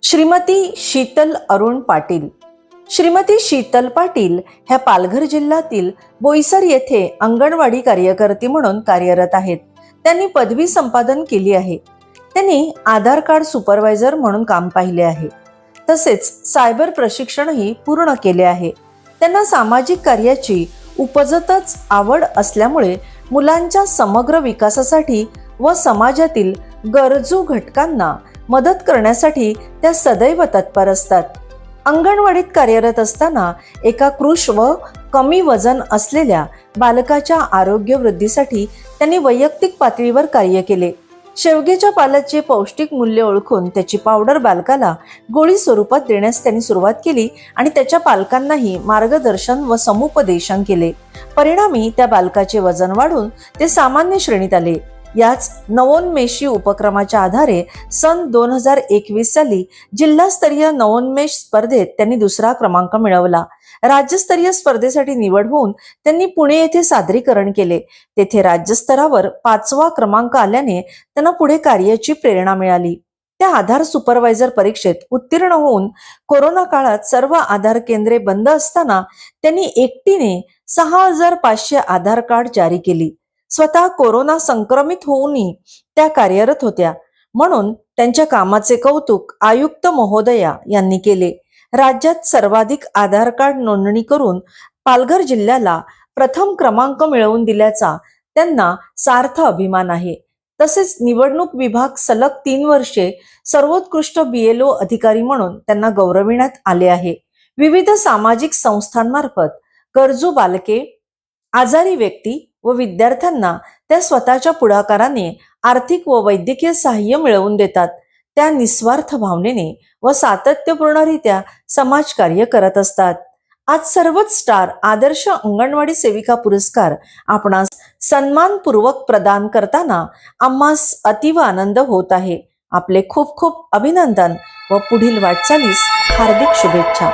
श्रीमती शीतल अरुण पाटील. श्रीमती शीतल पाटील ह्या पालघर जिल्ह्यातील बोईसर येथे अंगणवाडी कार्यकर्ती म्हणून कार्यरत आहेत. त्यांनी पदवी संपादन केली आहे. त्यांनी आधार कार्ड सुपरवायझर म्हणून काम पाहिले आहे. तसेच सायबर प्रशिक्षणही पूर्ण केले आहे. त्यांना सामाजिक कार्याची उपजतच आवड असल्यामुळे मुलांच्या समग्र विकासासाठी व समाजातील गरजू घटकांना मदत करण्यासाठी त्या सदैव तत्पर असतात. अंगणवाडीत कार्यरत असताना एका कृश व कमी वजन असलेल्या बालकाच्या आरोग्य वृद्धीसाठी त्यांनी वैयक्तिक पातळीवर कार्य केले. शेवग्याच्या पाल्याचे पौष्टिक मूल्य ओळखून त्याची पावडर बालकाला गोळी स्वरूपात देण्यास त्यांनी सुरुवात केली आणि त्याच्या पालकांनाही मार्गदर्शन व समुपदेशन केले. परिणामी त्या बालकाचे वजन वाढून ते सामान्य श्रेणीत आले. याच नवोन्मेषी उपक्रमाच्या आधारे सन 2021 साली जिल्हास्तरीय नवोन्मेष स्पर्धेत त्यांनी दुसरा क्रमांक मिळवला. राज्यस्तरीय स्पर्धेसाठी निवड होऊन त्यांनी पुणे येथे सादरीकरण केले. तेथे राज्यस्तरावर 5वा क्रमांक आल्याने त्यांना पुढे कार्याची प्रेरणा मिळाली. त्या आधार सुपरवायझर परीक्षेत उत्तीर्ण होऊन कोरोना काळात सर्व आधार केंद्रे बंद असताना त्यांनी एकटीने 6500 आधार कार्ड जारी केली. स्वतः कोरोना संक्रमित होऊनही त्या कार्यरत होत्या, म्हणून त्यांच्या कामाचे कौतुक आयुक्त महोदया यांनी केले. राज्यात सर्वाधिक आधार कार्ड नोंदणी करून पालघर जिल्ह्याला प्रथम क्रमांक मिळवून दिल्याचा त्यांना सार्थ अभिमान आहे. तसेच निवडणूक विभाग सलग 3 वर्षे सर्वोत्कृष्ट BLO अधिकारी म्हणून त्यांना गौरविण्यात आले आहे. विविध सामाजिक संस्थांमार्फत गरजू बालके, आजारी व्यक्ती व विद्यार्थ्यांना त्या स्वतःच्या पुढाकाराने आर्थिक व वैद्यकीय सहाय्य मिळवून देतात. त्या निस्वार्थ भावनेने व सातत्यपूर्णरित्या समाजकार्य करत असतात. आज सर्वच स्टार आदर्श अंगणवाडी सेविका पुरस्कार आपणास सन्मानपूर्वक प्रदान करताना आम्हास अतीव आनंद होत आहे. आपले खूप खूप अभिनंदन व पुढील वाटचालीस हार्दिक शुभेच्छा.